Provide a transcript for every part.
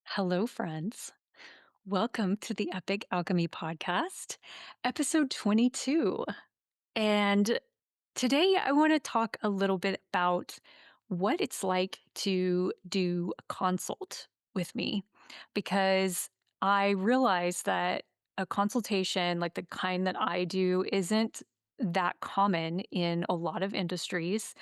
Hello, friends. Welcome to the Epic Alchemy Podcast, episode 22. And today I want to talk a little bit about what it's like to do a consult with me because I realize that a consultation, like the kind that I do, isn't that common in a lot of industries.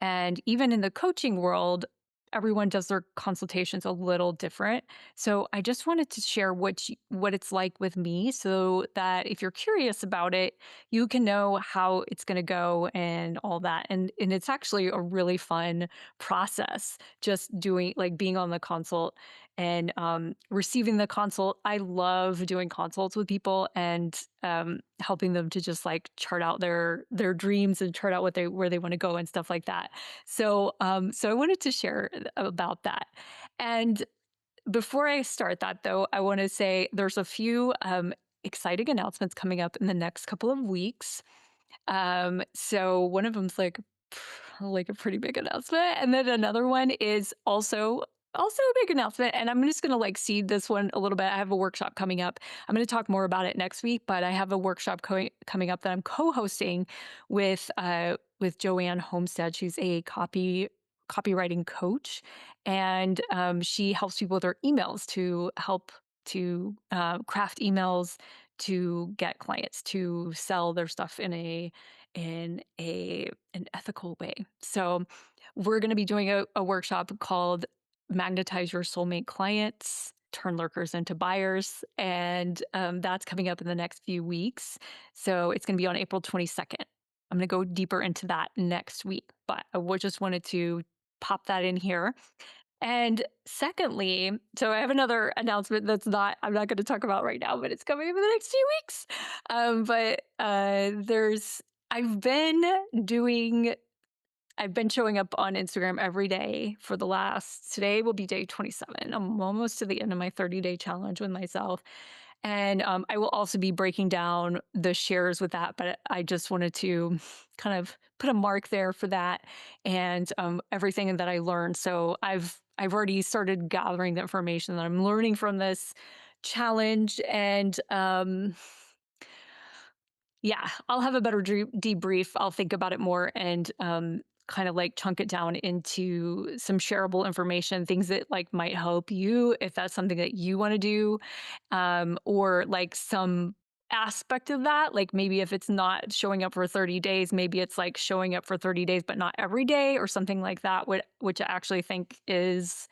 And even in the coaching world, everyone does their consultations a little different. So I just wanted to share what it's like with me so that if you're curious about it, you can know how it's going to go and all that. And it's actually a really fun process just doing like being on the consult and receiving the consult. I love doing consults with people and helping them to just like chart out their dreams and chart out where they want to go and stuff like that. So I wanted to share about that. And before I start that, though, I want to say there's a few exciting announcements coming up in the next couple of weeks. So one of them's like a pretty big announcement, and then another one is also a big announcement. And I'm just going to like seed this one a little bit. I have a workshop coming up. I'm going to talk more about it next week, but I have a workshop coming up that I'm co-hosting with Joanne Homestead. She's a copywriting coach, and she helps people with their emails to help to craft emails to get clients to sell their stuff in an ethical way. So we're going to be doing a workshop called Magnetize Your Soulmate Clients, turn lurkers into buyers. And that's coming up in the next few weeks. So it's going to be on April 22nd. I'm going to go deeper into that next week, but just wanted to pop that in here. And secondly, so I have another announcement I'm not going to talk about right now, but it's coming in the next few weeks. I've been doing, I've been showing up on Instagram every day today will be day 27. I'm almost to the end of my 30-day challenge with myself. And I will also be breaking down the shares with that, but I just wanted to kind of put a mark there for that and everything that I learned. So I've already started gathering the information that I'm learning from this challenge, and yeah, I'll have a better debrief. I'll think about it more and kind of like chunk it down into some shareable information, things that like might help you if that's something that you want to do, or like some aspect of that. Like maybe if it's not showing up for 30 days, maybe it's like showing up for 30 days, but not every day or something like that, which I actually think is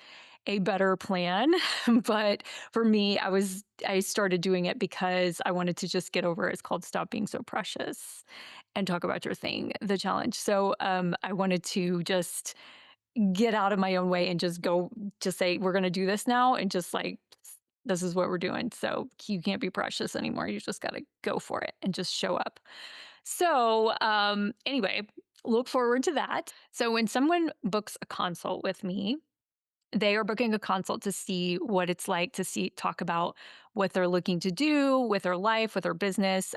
a better plan. But for me, I started doing it because I wanted to just get over it. It's called Stop Being So Precious and Talk About Your Thing, the challenge. So I wanted to just get out of my own way and just say, we're going to do this now. And just like, this is what we're doing. So you can't be precious anymore. You just got to go for it and just show up. So anyway, look forward to that. So when someone books a consult with me, they are booking a consult to see what it's like to talk about what they're looking to do with their life, with their business.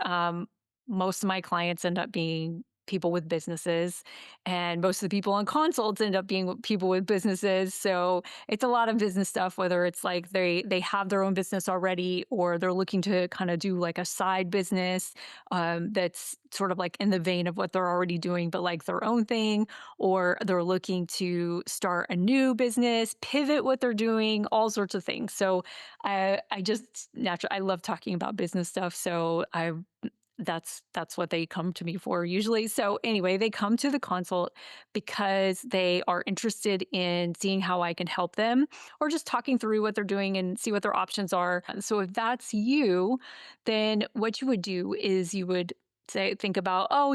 Most of my clients end up being people with businesses, and most of the people on consults end up being people with businesses. So it's a lot of business stuff, whether it's like they have their own business already, or they're looking to kind of do like a side business that's sort of like in the vein of what they're already doing, but like their own thing, or they're looking to start a new business, pivot what they're doing, all sorts of things. So I just naturally, I love talking about business stuff. So that's what they come to me for usually. So anyway, they come to the consult because they are interested in seeing how I can help them, or just talking through what they're doing and see what their options are. So if that's you, then what you would do is you would think about, oh,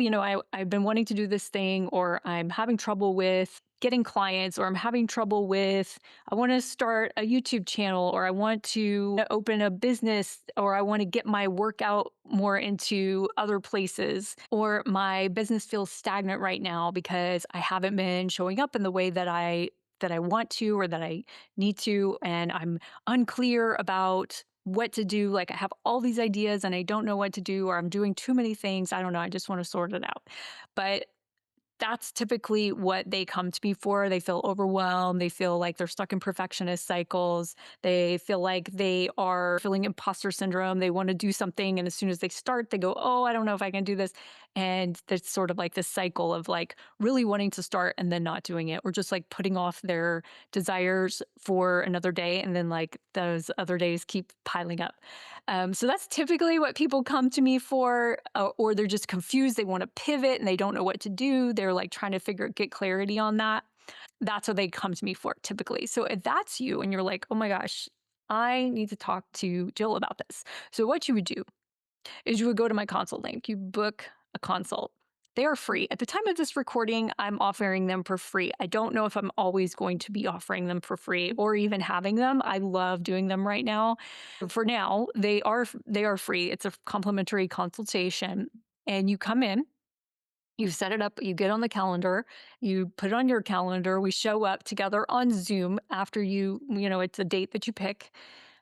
I've been wanting to do this thing, or I'm having trouble with getting clients, or I'm having trouble with, I want to start a YouTube channel, or I want to open a business, or I want to get my work out more into other places, or my business feels stagnant right now because I haven't been showing up in the way that I want to, or that I need to, and I'm unclear about what to do. Like I have all these ideas and I don't know what to do, or I'm doing too many things. I don't know. I just want to sort it out. But That's typically what they come to me for. They feel overwhelmed. They feel like they're stuck in perfectionist cycles. They feel like they are feeling imposter syndrome. They want to do something. And as soon as they start, they go, oh, I don't know if I can do this. And that's sort of like this cycle of like really wanting to start and then not doing it, or just like putting off their desires for another day. And then like those other days keep piling up. So that's typically what people come to me for, or they're just confused. They want to pivot and they don't know what to do. They're like trying to get clarity on that. That's what they come to me for typically. So if that's you and you're like, oh my gosh, I need to talk to Jill about this. So what you would do is you would go to my consult link, you book a consult. They are free. At the time of this recording, I'm offering them for free. I don't know if I'm always going to be offering them for free or even having them. I love doing them right now. For now, they are free. It's a complimentary consultation, and you come in, you set it up, you get on the calendar, you put it on your calendar. We show up together on Zoom after it's a date that you pick.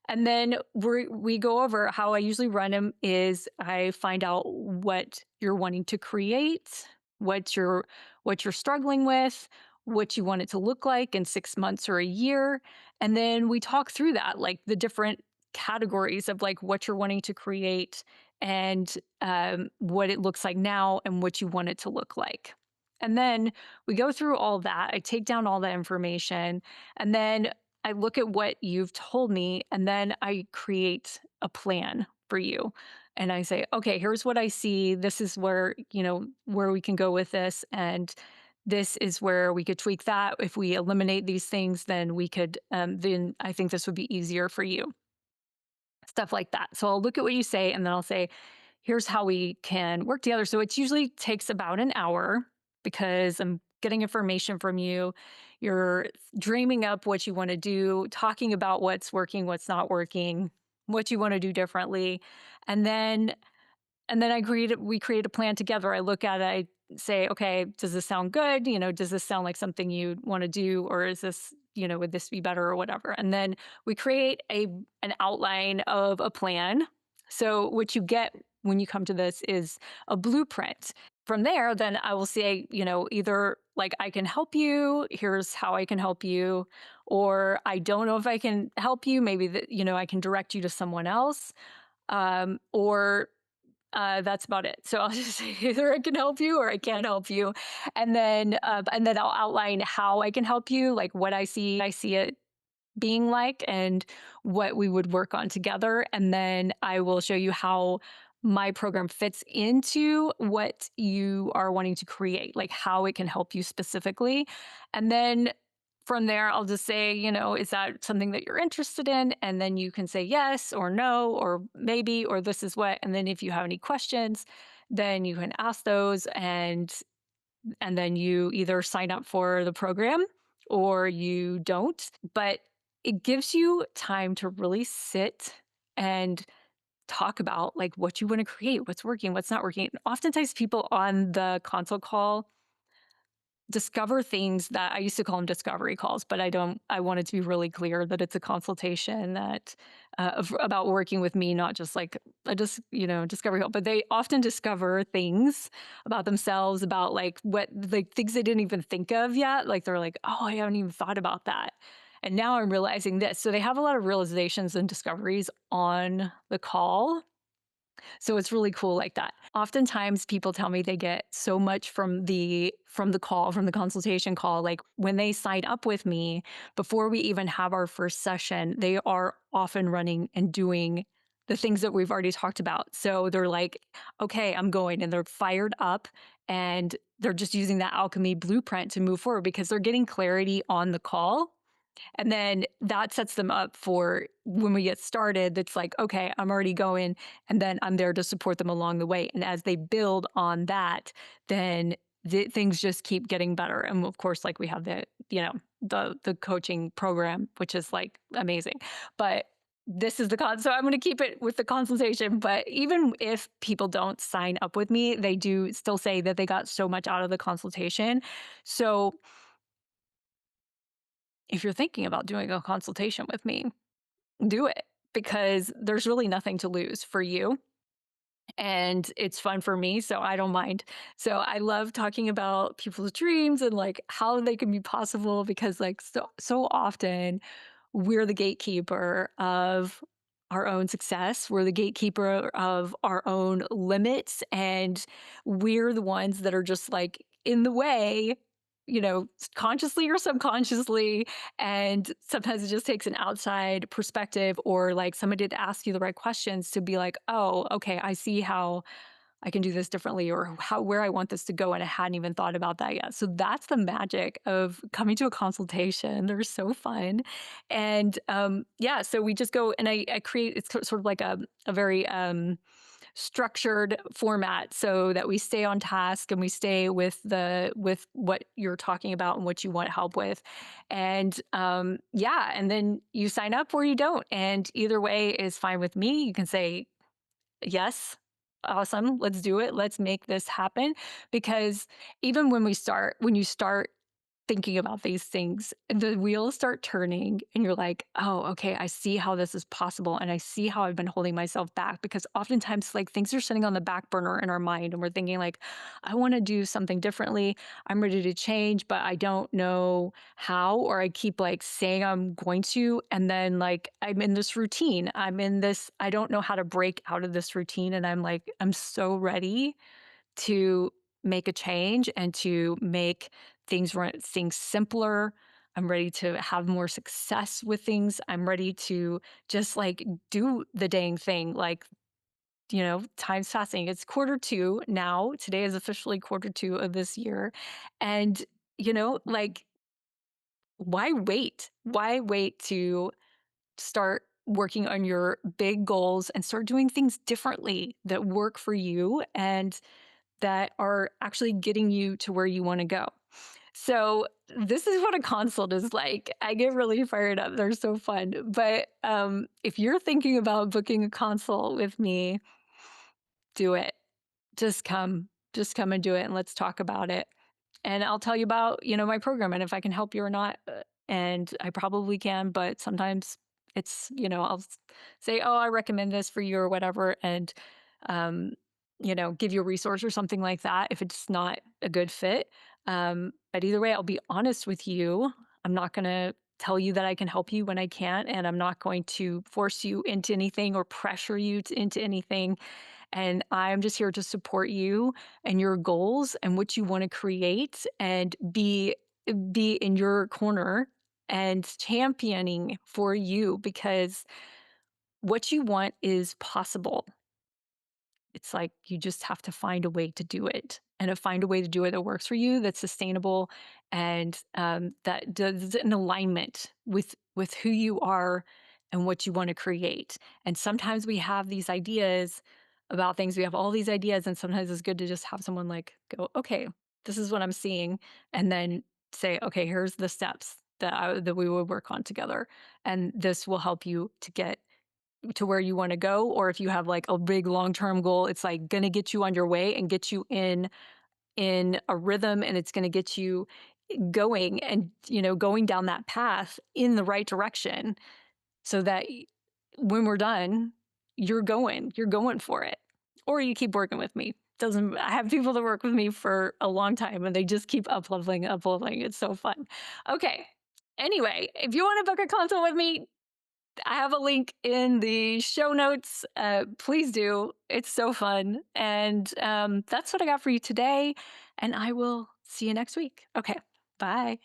And then we go over how I usually run them is I find out what you're wanting to create, what you're what you're struggling with, what you want it to look like in 6 months or a year, and then we talk through that, like the different categories of like what you're wanting to create and what it looks like now and what you want it to look like. And then we go through all that. I take down all that information, and then I look at what you've told me, and then I create a plan for you. And I say, okay, here's what I see. This is where we can go with this. And this is where we could tweak that. If we eliminate these things, then I think this would be easier for you. Stuff like that. So I'll look at what you say, and then I'll say, here's how we can work together. So it usually takes about an hour because I'm getting information from you. You're dreaming up what you want to do, talking about what's working, what's not working, what you want to do differently. And then we create a plan together. I look at it, I say, okay, does this sound good? Does this sound like something you want to do? Or is this, would this be better or whatever? And then we create an outline of a plan. So what you get when you come to this is a blueprint. From there, then I will say, either like I can help you, here's how I can help you, or I don't know if I can help you, maybe that, I can direct you to someone else. Or that's about it. So I'll just say either I can help you or I can't help you, and then I'll outline how I can help you, like what I see it being like, and what we would work on together, and then I will show you how my program fits into what you are wanting to create, like how it can help you specifically, and then from there, I'll just say, is that something that you're interested in? And then you can say yes or no or maybe or this is what. And then if you have any questions, then you can ask those, and then you either sign up for the program or you don't. But it gives you time to really sit and talk about like what you want to create, what's working, what's not working. Oftentimes people on the console call discover things that I used to call them discovery calls, but I don't. I want it to be really clear that it's a consultation about working with me, not just like a just discovery call. But they often discover things about themselves, about like things they didn't even think of yet. Like they're like, oh, I haven't even thought about that, and now I'm realizing this. So they have a lot of realizations and discoveries on the call, so it's really cool like that. Oftentimes people tell me they get so much from the consultation call. Like when they sign up with me, before we even have our first session, they are often running and doing the things that we've already talked about. So they're like, okay, I'm going, and they're fired up, and they're just using that Alchemy Blueprint to move forward because they're getting clarity on the call, and then that sets them up for when we get started. That's like, okay, I'm already going, and then I'm there to support them along the way. And as they build on that, then things just keep getting better. And of course, like we have the coaching program, which is like amazing. But this is so I'm going to keep it with the consultation. But even if people don't sign up with me, they do still say that they got so much out of the consultation. So if you're thinking about doing a consultation with me, do it, because there's really nothing to lose for you. and it's fun for me, so I don't mind. So I love talking about people's dreams and like how they can be possible because like so often we're the gatekeeper of our own success. We're the gatekeeper of our own limits and we're the ones that are just like in the way, consciously or subconsciously. And sometimes it just takes an outside perspective or like somebody to ask you the right questions to be like, oh, okay, I see how I can do this differently or how where I want this to go. And I hadn't even thought about that yet. So that's the magic of coming to a consultation. They're so fun. And yeah, so we just go and I create it's sort of like a very structured format so that we stay on task and we stay with what you're talking about and what you want help with. And yeah, and then you sign up or you don't. And either way is fine with me. You can say, yes, awesome, let's do it. Let's make this happen. Because even when you start thinking about these things, the wheels start turning and you're like, oh, okay, I see how this is possible. And I see how I've been holding myself back because oftentimes, like, things are sitting on the back burner in our mind and we're thinking, like, I want to do something differently. I'm ready to change, but I don't know how. Or I keep like saying I'm going to. And then, like, I'm in this routine. I don't know how to break out of this routine. And I'm like, I'm so ready to make a change and to make things simpler. I'm ready to have more success with things. I'm ready to just like do the dang thing. Like, time's passing. It's quarter two now. Today is officially quarter two of this year. And, like, why wait? Why wait to start working on your big goals and start doing things differently that work for you and that are actually getting you to where you want to go. So this is what a consult is like. I get really fired up. They're so fun. But if you're thinking about booking a consult with me, do it. Just come and do it and let's talk about it. And I'll tell you about, my program and if I can help you or not. And I probably can, but sometimes it's, say, oh, I recommend this for you or whatever. And, um, give you a resource or something like that if it's not a good fit. But either way, I'll be honest with you. I'm not going to tell you that I can help you when I can't. And I'm not going to force you into anything or pressure you into anything. And I'm just here to support you and your goals and what you want to create and be in your corner and championing for you because what you want is possible. It's like you just have to find a way to do it and to find a way to do it that works for you, that's sustainable, and that does in alignment with who you are and what you want to create. And sometimes we have these ideas about things. We have all these ideas, and sometimes it's good to just have someone like go, "Okay, this is what I'm seeing," and then say, "Okay, here's the steps that we would work on together, and this will help you to get to where you wanna go, or if you have, like, a big long-term goal, it's, like, gonna get you on your way and get you in a rhythm, and it's gonna get you going and, going down that path in the right direction so that when we're done, you're going for it, or you keep working with me. Doesn't I have people that work with me for a long time, and they just keep up-leveling, up-leveling. It's so fun. Okay. Anyway, if you wanna book a consult with me, I have a link in the show notes. Please do. It's so fun. And that's what I got for you today. And I will see you next week. Okay. Bye.